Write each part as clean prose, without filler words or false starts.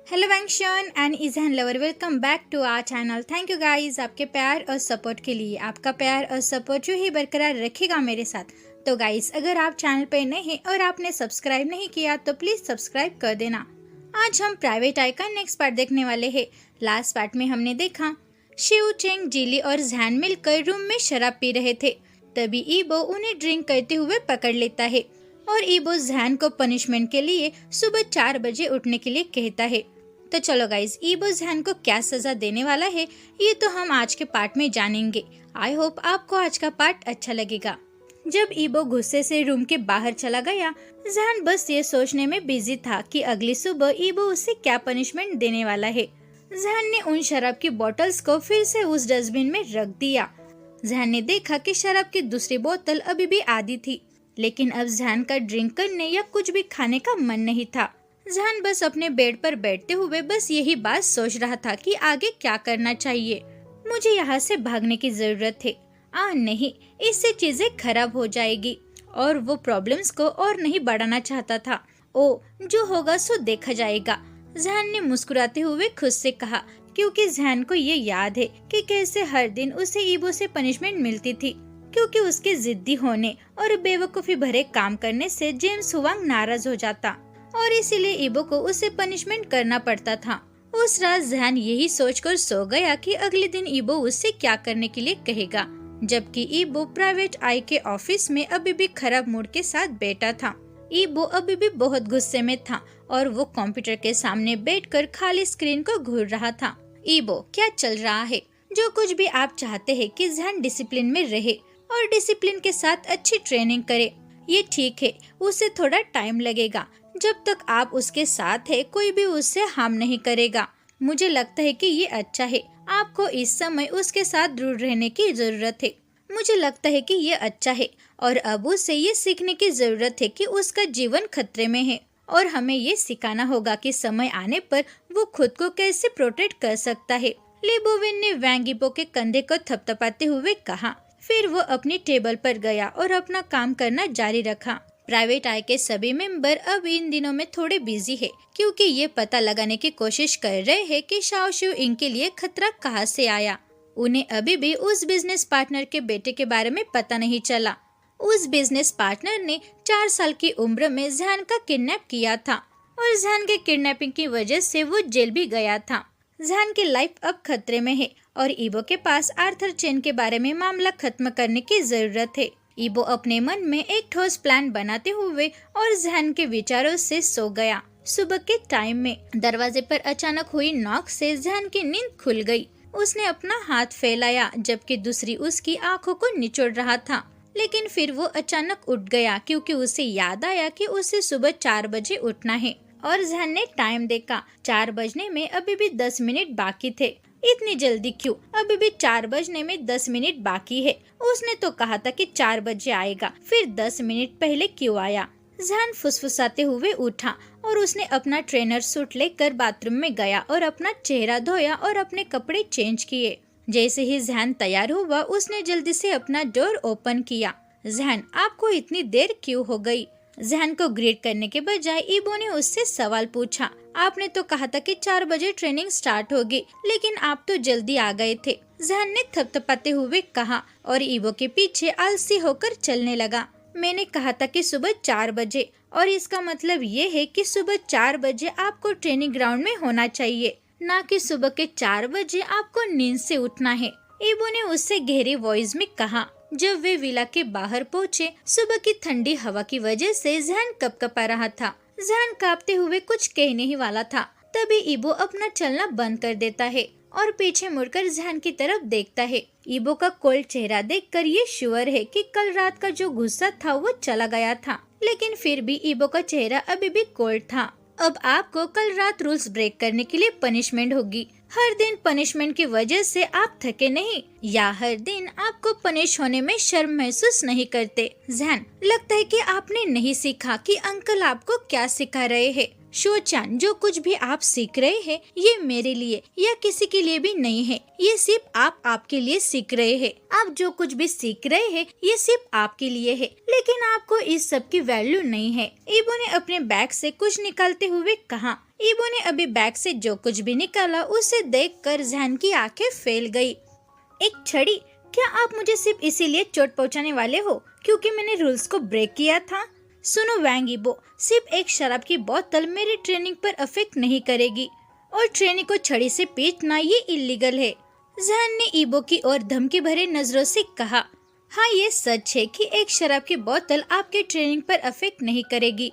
Hello वैंक्शन and इजहान lover, welcome back to our channel. Thank you guys आपके प्यार और सपोर्ट के लिए। आपका प्यार और सपोर्ट यूँ ही बरकरार रखेगा मेरे साथ। तो गाइस, अगर आप चैनल पे नए हैं और आपने सब्सक्राइब नहीं किया तो प्लीज़ सब्सक्राइब कर देना। आज हम प्राइवेट आई का नेक्स्ट पार्ट देखने वाले हैं। लास्ट पार्ट में हमने देखा शिव, चेंग, जिली और जहान मिलकर रूम में शराब पी रहे थे। तभी ईबो उन्हें ड्रिंक करते हुए पकड़ लेता है और ईबो जहान को पनिशमेंट के लिए सुबह 4 बजे उठने के लिए कहता है। तो चलो गाइज, ईबो जहान को क्या सजा देने वाला है ये तो हम आज के पार्ट में जानेंगे। आई होप आपको आज का पार्ट अच्छा लगेगा। जब ईबो गुस्से से रूम के बाहर चला गया, जहान बस ये सोचने में बिजी था कि अगली सुबह ईबो उसे क्या पनिशमेंट देने वाला है। जहान ने उन शराब की बोतल्स को फिर से उस डस्टबिन में रख दिया। जहान ने देखा कि शराब की दूसरी बोतल अभी भी आधी थी, लेकिन अब जहान का ड्रिंक करने या कुछ भी खाने का मन नहीं था। जहान बस अपने बेड पर बैठते हुए बस यही बात सोच रहा था कि आगे क्या करना चाहिए। मुझे यहाँ से भागने की जरूरत है। नहीं, इससे चीजें खराब हो जाएगी। और वो प्रॉब्लम्स को और नहीं बढ़ाना चाहता था। जो होगा सो देखा जाएगा, जहान ने मुस्कुराते हुए खुद से कहा, क्योंकि जहान को ये याद है कि कैसे हर दिन उसे ईबो से पनिशमेंट मिलती थी, क्योंकि उसके जिद्दी होने और बेवकूफी भरे काम करने से जेम्स हुआंग नाराज हो जाता और इसीलिए ईबो को उसे पनिशमेंट करना पड़ता था। उस रात जहान यही सोचकर सो गया कि अगले दिन ईबो उससे क्या करने के लिए कहेगा, जबकि ईबो प्राइवेट आई के ऑफिस में अभी भी खराब मूड के साथ बैठा था। ईबो अभी भी बहुत गुस्से में था और वो कंप्यूटर के सामने बैठकर खाली स्क्रीन को घूर रहा था। ईबो, क्या चल रहा है? जो कुछ भी आप चाहते हैं कि जहान डिसिप्लिन में रहे और डिसिप्लिन के साथ अच्छी ट्रेनिंग करे, ये ठीक है। उसे थोड़ा टाइम लगेगा। जब तक आप उसके साथ है कोई भी उससे हार्म नहीं करेगा। मुझे लगता है कि ये अच्छा है। आपको इस समय उसके साथ दूर रहने की जरूरत है। मुझे लगता है कि ये अच्छा है और अब उसे ये सीखने की जरूरत है कि उसका जीवन खतरे में है और हमें ये सिखाना होगा कि समय आने पर वो खुद को कैसे प्रोटेक्ट कर सकता है। ली बोवेन ने वैंग ईबो के कंधे को थपथपाते हुए कहा। फिर वो अपनी टेबल पर गया और अपना काम करना जारी रखा। प्राइवेट आई के सभी मेंबर अब इन दिनों में थोड़े बिजी है, क्योंकि ये पता लगाने की कोशिश कर रहे हैं कि शाओ शिव इंग के लिए खतरा कहां से आया। उन्हें अभी भी उस बिजनेस पार्टनर के बेटे के बारे में पता नहीं चला। उस बिजनेस पार्टनर ने 4 साल की उम्र में जहान का किडनैप किया था और जहान के किडनैपिंग की वजह से वो जेल भी गया था। जहान की लाइफ अब खतरे में है और ईबो के पास आर्थर चेन के बारे में मामला खत्म करने की जरूरत है। ईबो अपने मन में एक ठोस प्लान बनाते हुए और जहान के विचारों से सो गया। सुबह के टाइम में दरवाजे पर अचानक हुई नॉक से जहान की नींद खुल गई। उसने अपना हाथ फैलाया, जबकि दूसरी उसकी आंखों को निचोड़ रहा था, लेकिन फिर वो अचानक उठ गया क्योंकि उसे याद आया कि उसे सुबह 4 बजे उठना है। और जहान ने टाइम देखा। 4 बजने में अभी भी 10 मिनट बाकी थे। इतनी जल्दी क्यों? अभी भी 4 बजने में 10 मिनट बाकी है। उसने तो कहा था कि 4 बजे आएगा, फिर 10 मिनट पहले क्यों आया? जहान फुसफुसाते हुए उठा और उसने अपना ट्रेनर सूट लेकर बाथरूम में गया और अपना चेहरा धोया और अपने कपड़े चेंज किए। जैसे ही जहान तैयार हुआ, उसने जल्दी से अपना डोर ओपन किया। जहान, आपको इतनी देर क्यों हो गई? जहान को ग्रीट करने के बजाय ईबो ने उससे सवाल पूछा। आपने तो कहा था कि 4 बजे ट्रेनिंग स्टार्ट होगी, लेकिन आप तो जल्दी आ गए थे। जहान ने थपथपाते हुए कहा और ईबो के पीछे आलसी होकर चलने लगा। मैंने कहा था कि सुबह 4 बजे, और इसका मतलब ये है कि सुबह 4 बजे आपको ट्रेनिंग ग्राउंड में होना चाहिए, ना कि सुबह के 4 बजे आपको नींद से उठना है। ईबो ने उससे गहरी वॉइस में कहा। जब वे विला के बाहर पहुँचे, सुबह की ठंडी हवा की वजह से जहान कपकपा रहा था। जहान कांपते हुए कुछ कहने ही वाला था, तभी ईबो अपना चलना बंद कर देता है और पीछे मुड़कर जहान की तरफ देखता है। ईबो का कोल्ड चेहरा देखकर ये श्योर है कि कल रात का जो गुस्सा था वो चला गया था, लेकिन फिर भी ईबो का चेहरा अभी भी कोल्ड था। अब आपको कल रात रूल्स ब्रेक करने के लिए पनिशमेंट होगी। हर दिन पनिशमेंट की वजह से आप थके नहीं, या हर दिन आपको पनिश होने में शर्म महसूस नहीं करते। जहान, लगता है कि आपने नहीं सीखा कि अंकल आपको क्या सिखा रहे हैं। शोचान, जो कुछ भी आप सीख रहे हैं ये मेरे लिए या किसी के लिए भी नहीं है, ये सिर्फ आप आपके लिए सीख रहे हैं। आप जो कुछ भी सीख रहे हैं ये सिर्फ आपके लिए है, लेकिन आपको इस सब की वैल्यू नहीं है। ईबो ने अपने बैग से कुछ निकालते हुए कहा। ईबो ने अभी बैग से जो कुछ भी निकाला उसे देखकर जैन की आंखें फैल गई। एक छड़ी? क्या आप मुझे सिर्फ इसीलिए चोट पहुंचाने वाले हो क्योंकि मैंने रूल्स को ब्रेक किया था? सुनो वैंग ईबो, सिर्फ एक शराब की बोतल मेरी ट्रेनिंग पर अफेक्ट नहीं करेगी और ट्रेनी को छड़ी से पीटना ये इलीगल है। जैन ने ईबो की ओर धमकी भरे नजरों से कहा। हाँ, ये सच है कि एक शराब की बोतल आपके ट्रेनिंग पर अफेक्ट नहीं करेगी,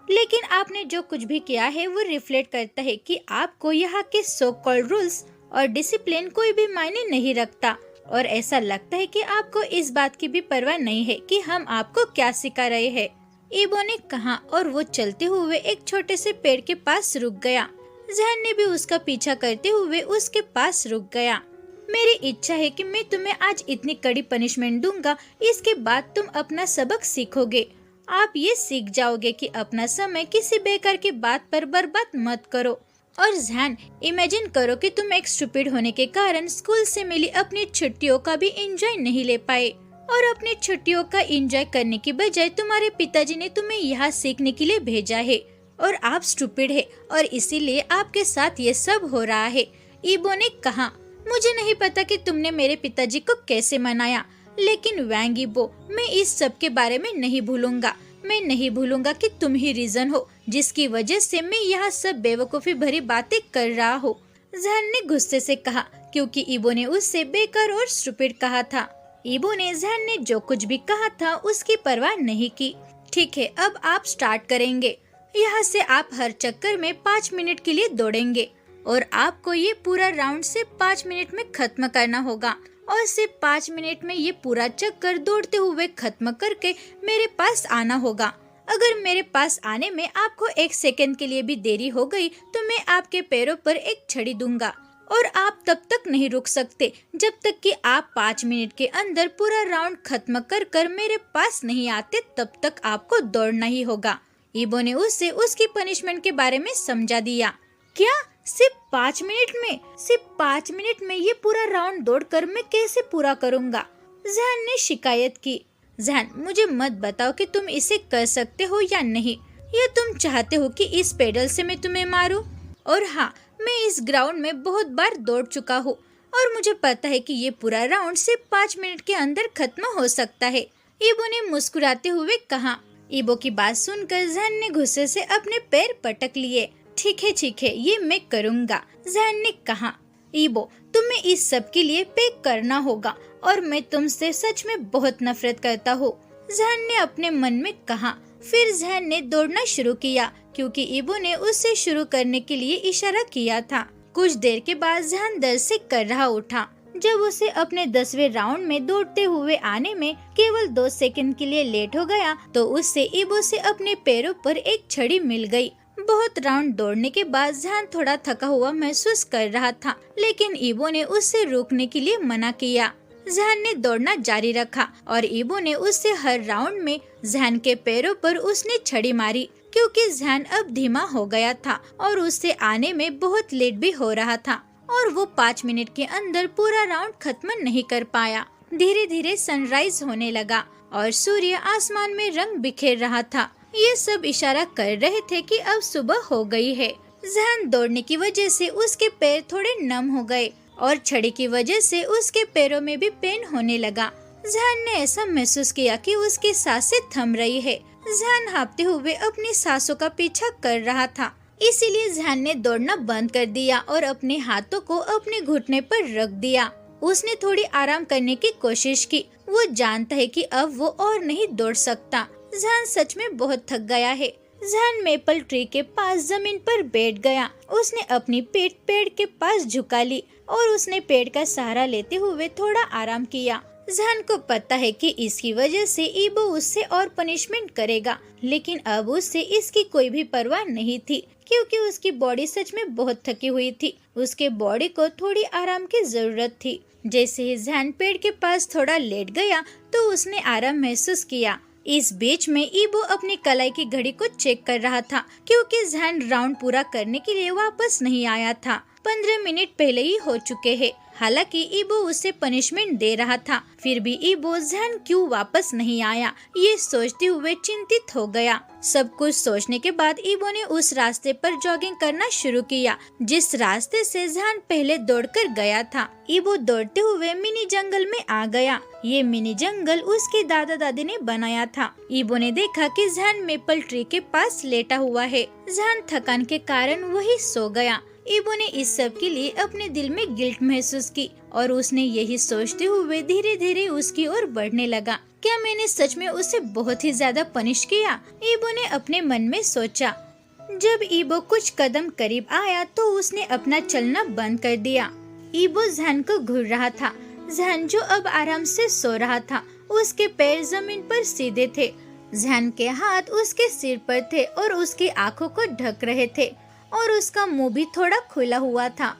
लेकिन आपने जो कुछ भी किया है वो रिफ्लेक्ट करता है कि आपको यहाँ के सो कॉल्ड रूल्स और डिसिप्लिन कोई भी मायने नहीं रखता, और ऐसा लगता है कि आपको इस बात की भी परवाह नहीं है कि हम आपको क्या सिखा रहे हैं। ईबो ने कहा और वो चलते हुए एक छोटे से पेड़ के पास रुक गया। जैन ने भी उसका पीछा करते हुए उसके पास रुक गया। मेरी इच्छा है कि मैं तुम्हें आज इतनी कड़ी पनिशमेंट दूंगा, इसके बाद तुम अपना सबक सीखोगे। आप ये सीख जाओगे कि अपना समय किसी बेकार की बात पर बर्बाद मत करो। और जैन, इमेजिन करो कि तुम एक स्टूपिड होने के कारण स्कूल से मिली अपनी छुट्टियों का भी एंजॉय नहीं ले पाए, और अपनी छुट्टियों का एंजॉय करने की बजाय तुम्हारे पिताजी ने तुम्हें यहाँ सीखने के लिए भेजा है, और आप स्टूपिड है और इसीलिए आपके साथ ये सब हो रहा है। ईबो ने कहा। मुझे नहीं पता कि तुमने मेरे पिताजी को कैसे मनाया, लेकिन वैंग ईबो, मैं इस सब के बारे में नहीं भूलूंगा। मैं नहीं भूलूंगा कि तुम ही रीजन हो जिसकी वजह से मैं यहाँ सब बेवकूफी भरी बातें कर रहा हूँ। जैन ने गुस्से से कहा, क्योंकि ईबो ने उससे बेकार और स्टूपिड कहा था। ईबो ने जैन ने जो कुछ भी कहा था उसकी परवाह नहीं की। ठीक है, अब आप स्टार्ट करेंगे। यहाँ से आप हर चक्कर में 5 मिनट के लिए दौड़ेंगे और आपको ये पूरा राउंड सिर्फ 5 मिनट में खत्म करना होगा, और सिर्फ 5 मिनट में ये पूरा चक्कर दौड़ते हुए खत्म करके मेरे पास आना होगा। अगर मेरे पास आने में आपको 1 सेकंड के लिए भी देरी हो गई तो मैं आपके पैरों पर एक छड़ी दूंगा, और आप तब तक नहीं रुक सकते जब तक कि आप 5 मिनट के अंदर पूरा राउंड खत्म कर मेरे पास नहीं आते, तब तक आपको दौड़ना ही होगा। ईबो ने उसे उसकी पनिशमेंट के बारे में समझा दिया। क्या सिर्फ 5 मिनट में? सिर्फ 5 मिनट में ये पूरा राउंड दौड़कर मैं कैसे पूरा करूँगा? जैन ने शिकायत की। जैन, मुझे मत बताओ कि तुम इसे कर सकते हो या नहीं, या तुम चाहते हो कि इस पेडल से मैं तुम्हें मारूं? और हाँ, मैं इस ग्राउंड में बहुत बार दौड़ चुका हूँ और मुझे पता है कि ये पूरा राउंड सिर्फ 5 मिनट के अंदर खत्म हो सकता है। ईबो ने मुस्कुराते हुए कहा। ईबो की बात सुनकर जैन ने गुस्से से अपने पैर पटक लिए। ठीक है, ये मैं करूँगा, जैन ने कहा। ईबो, तुम्हें इस सब के लिए पे करना होगा और मैं तुमसे सच में बहुत नफरत करता हूँ, जैन ने अपने मन में कहा। फिर जैन ने दौड़ना शुरू किया क्योंकि ईबो ने उससे शुरू करने के लिए इशारा किया था। कुछ देर के बाद जैन दर्द से कर रहा उठा। जब उसे अपने 10वें राउंड में दौड़ते हुए आने में केवल 2 सेकंड के लिए लेट हो गया तो उससे ईबो से अपने पैरों पर एक छड़ी मिल गई। बहुत राउंड दौड़ने के बाद जैन थोड़ा थका हुआ महसूस कर रहा था, लेकिन ईबो ने उससे रोकने के लिए मना किया। जैन ने दौड़ना जारी रखा और ईबो ने उससे हर राउंड में जैन के पैरों पर उसने छड़ी मारी, क्योंकि जैन अब धीमा हो गया था और उससे आने में बहुत लेट भी हो रहा था, और वो 5 मिनट के अंदर पूरा राउंड खत्म नहीं कर पाया। धीरे धीरे सनराइज होने लगा और सूर्य आसमान में रंग बिखेर रहा था। ये सब इशारा कर रहे थे कि अब सुबह हो गई है। जैन दौड़ने की वजह से उसके पैर थोड़े नम हो गए और छड़ी की वजह से उसके पैरों में भी पेन होने लगा। जैन ने ऐसा महसूस किया कि उसकी सांसें थम रही है। जैन हाँफते हुए अपनी सांसों का पीछा कर रहा था, इसीलिए जैन ने दौड़ना बंद कर दिया और अपने हाथों को अपने घुटने पर रख दिया। उसने थोड़ी आराम करने की कोशिश की। वो जानता है कि अब वो और नहीं दौड़ सकता। जैन सच में बहुत थक गया है। जैन मेपल ट्री के पास जमीन पर बैठ गया। उसने अपनी पीठ पेड़ के पास झुका ली और उसने पेड़ का सहारा लेते हुए थोड़ा आराम किया। जैन को पता है कि इसकी वजह से ईबो उससे और पनिशमेंट करेगा, लेकिन अब उससे इसकी कोई भी परवाह नहीं थी, क्योंकि उसकी बॉडी सच में बहुत थकी हुई थी। उसके बॉडी को थोड़ी आराम की जरूरत थी। जैसे ही जैन पेड़ के पास थोड़ा लेट गया तो उसने आराम महसूस किया इस बीच में ईबो अपनी कलाई की घड़ी को चेक कर रहा था क्योंकि जैन राउंड पूरा करने के लिए वापस नहीं आया था। 15 मिनट पहले ही हो चुके हैं। हालांकि ईबो उसे पनिशमेंट दे रहा था, फिर भी ईबो जैन क्यों वापस नहीं आया ये सोचते हुए चिंतित हो गया। सब कुछ सोचने के बाद ईबो ने उस रास्ते पर जॉगिंग करना शुरू किया जिस रास्ते से जैन पहले दौड़कर गया था। ईबो दौड़ते हुए मिनी जंगल में आ गया। ये मिनी जंगल उसके दादा दादी ने बनाया था। ईबो ने देखा कि जैन मेपल ट्री के पास लेटा हुआ है। जैन थकान के कारण वही सो गया। ईबो ने इस सब के लिए अपने दिल में गिल्ट महसूस की और उसने यही सोचते हुए धीरे धीरे उसकी ओर बढ़ने लगा। क्या मैंने सच में उसे बहुत ही ज्यादा पनिश किया? ईबो ने अपने मन में सोचा। जब ईबो कुछ कदम करीब आया तो उसने अपना चलना बंद कर दिया। ईबो जैन को घूर रहा था। जैन जो अब आराम से सो रहा था, उसके पैर जमीन पर सीधे थे। जैन के हाथ उसके सिर पर थे और उसकी आंखों को ढक रहे थे और उसका मुंह भी थोड़ा खुला हुआ था।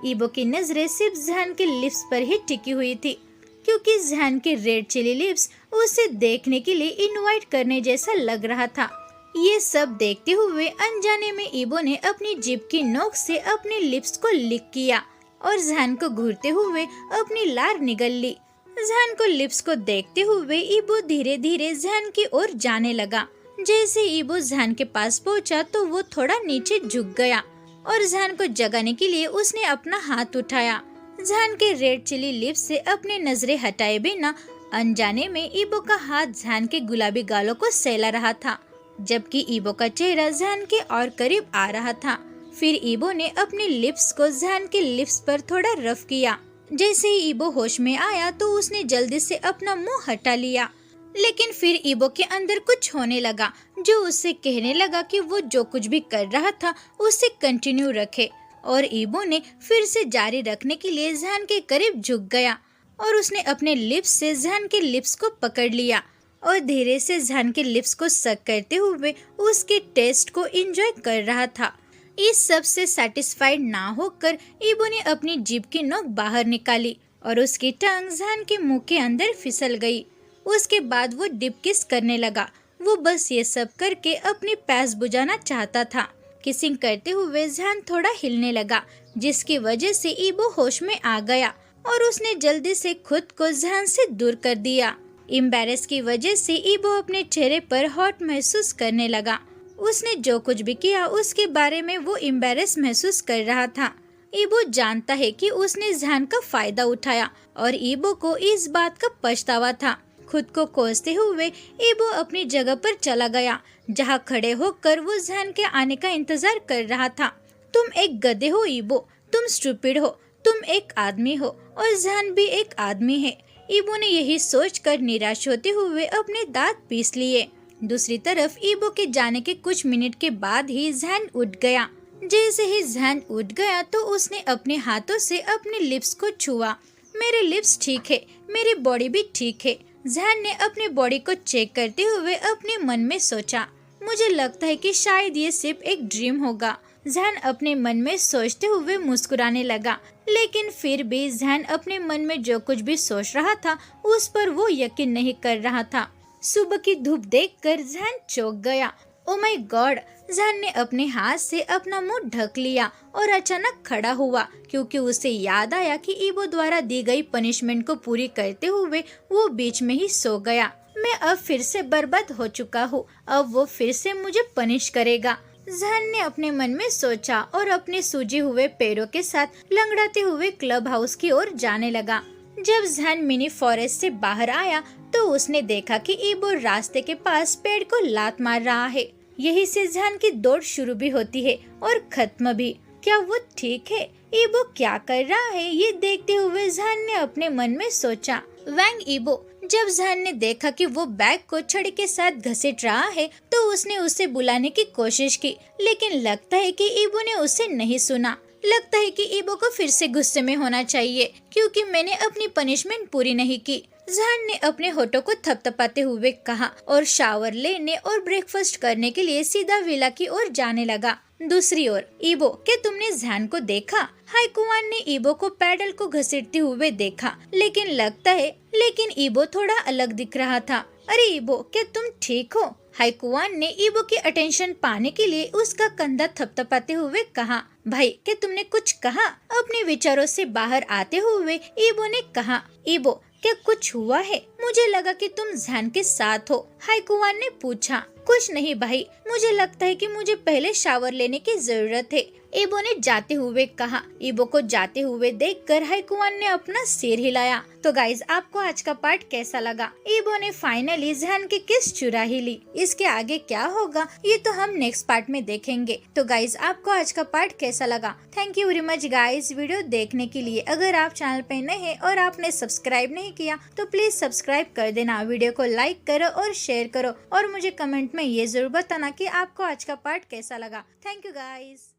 ईबो की नजरें सिर्फ जैन के लिप्स पर ही टिकी हुई थी क्योंकि जैन के रेड चिली लिप्स उसे देखने के लिए इनवाइट करने जैसा लग रहा था। ये सब देखते हुए अनजाने में ईबो ने अपनी जीभ की नोक से अपने लिप्स को लिक किया और जैन को घूरते हुए अपनी लार निगल ली। जैन को लिप्स को देखते हुए ईबो धीरे धीरे जैन की ओर जाने लगा। जैसे ईबो जैन के पास पहुंचा तो वो थोड़ा नीचे झुक गया और जैन को जगाने के लिए उसने अपना हाथ उठाया। जैन के रेड चिली लिप्स से अपने नजरें हटाए बिना अनजाने में ईबो का हाथ जैन के गुलाबी गालों को सहला रहा था, जबकि ईबो का चेहरा जैन के और करीब आ रहा था। फिर ईबो ने अपने लिप्स को जैन के लिप्स पर थोड़ा रफ किया। जैसे ही ईबो होश में आया तो उसने जल्दी से अपना मुंह हटा लिया, लेकिन फिर ईबो के अंदर कुछ होने लगा जो उससे कहने लगा कि वो जो कुछ भी कर रहा था उसे कंटिन्यू रखे। और ईबो ने फिर से जारी रखने के लिए जैन के करीब झुक गया और उसने अपने लिप्स से जैन के लिप्स को पकड़ लिया और धीरे से जैन के लिप्स को सक करते हुए उसके टेस्ट को एंजॉय कर रहा था। इस सब से सेटिस्फाइड ना होकर ईबो ने अपनी जीभ की नोक बाहर निकाली और उसकी टंग जैन के मुंह के अंदर फिसल गई। उसके बाद वो डिप किस करने लगा। वो बस ये सब करके अपनी प्यास बुझाना चाहता था। किसिंग करते हुए जैन थोड़ा हिलने लगा जिसकी वजह से ईबो होश में आ गया और उसने जल्दी से खुद को जैन से दूर कर दिया। एम्बैरेस की वजह से ईबो अपने चेहरे पर हॉट महसूस करने लगा। उसने जो कुछ भी किया उसके बारे में वो एम्बैरेस महसूस कर रहा था। ईबो जानता है कि उसने जैन का फायदा उठाया और ईबो को इस बात का पछतावा था। खुद को कोसते हुए ईबो अपनी जगह पर चला गया जहां खड़े होकर वो जैन के आने का इंतजार कर रहा था। तुम एक गधे हो ईबो, तुम स्टूपिड हो, तुम एक आदमी हो और जैन भी एक आदमी है। ईबो ने यही सोचकर निराश होते हुए अपने दांत पीस लिए। दूसरी तरफ ईबो के जाने के कुछ मिनट के बाद ही जैन उठ गया। जैसे ही जैन उठ गया तो उसने अपने हाथों से अपने लिप्स को छुआ। मेरे लिप्स ठीक है, मेरी बॉडी भी ठीक है। जैन ने अपने बॉडी को चेक करते हुए अपने मन में सोचा। मुझे लगता है कि शायद ये सिर्फ एक ड्रीम होगा। जैन अपने मन में सोचते हुए मुस्कुराने लगा, लेकिन फिर भी जैन अपने मन में जो कुछ भी सोच रहा था उस पर वो यकीन नहीं कर रहा था। सुबह की धूप देखकर जैन चौंक गया। Oh my God! जैन ने अपने हाथ से अपना मुंह ढक लिया और अचानक खड़ा हुआ क्योंकि उसे याद आया कि ईबो द्वारा दी गई पनिशमेंट को पूरी करते हुए वो बीच में ही सो गया। मैं अब फिर से बर्बाद हो चुका हूँ, अब वो फिर से मुझे पनिश करेगा। जैन ने अपने मन में सोचा और अपने सूजे हुए पैरों के साथ लंगड़ाते हुए क्लब हाउस की ओर जाने लगा। जब जैन मिनी फॉरेस्ट से बाहर आया तो उसने देखा कि ईबो रास्ते के पास पेड़ को लात मार रहा है। यही से जैन की दौड़ शुरू भी होती है और खत्म भी। क्या वो ठीक है? ईबो क्या कर रहा है ये देखते हुए जैन ने अपने मन में सोचा। वैंग ईबो! जब जैन ने देखा कि वो बैग को छड़ी के साथ घसीट रहा है तो उसने उसे बुलाने की कोशिश की, लेकिन लगता है कि ईबो ने उसे नहीं सुना। लगता है कि ईबो को फिर से गुस्से में होना चाहिए क्योंकि मैंने अपनी पनिशमेंट पूरी नहीं की। जैन ने अपने होठों को थपथपाते हुए कहा और शावर लेने और ब्रेकफास्ट करने के लिए सीधा विला की ओर जाने लगा। दूसरी ओर ईबो, क्या तुमने जैन को देखा? हाईकुआन ने ईबो को पैडल को घसीटते हुए देखा, लेकिन ईबो थोड़ा अलग दिख रहा था। अरे ईबो, क्या तुम ठीक हो? हाइकुआन ने ईबो की अटेंशन पाने के लिए उसका कंधा थपथपाते हुए कहा। भाई, क्या तुमने कुछ कहा? अपने विचारों से बाहर आते हुए ईबो ने कहा। ईबो, क्या कुछ हुआ है? मुझे लगा कि तुम जैन के साथ हो। हाइकुआन ने पूछा। कुछ नहीं भाई, मुझे लगता है कि मुझे पहले शावर लेने की जरूरत है, ईबो ने जाते हुए कहा। ईबो को जाते हुए देखकर हाइकुआन ने अपना सिर हिलाया। तो गाइज, आपको आज का पार्ट कैसा लगा? ईबो ने फाइनली जैन की किस चुरा ही ली। इसके आगे क्या होगा ये तो हम नेक्स्ट पार्ट में देखेंगे। तो गाइज, आपको आज का पार्ट कैसा लगा? Thank you very much guys video देखने के लिए। अगर आप चैनल पे नए हैं और आपने सब्सक्राइब नहीं किया तो प्लीज सब्सक्राइब कर देना, वीडियो को लाइक करो और शेयर करो और मुझे कमेंट में ये जरूर बताना कि आपको आज का पार्ट कैसा लगा। Thank you guys.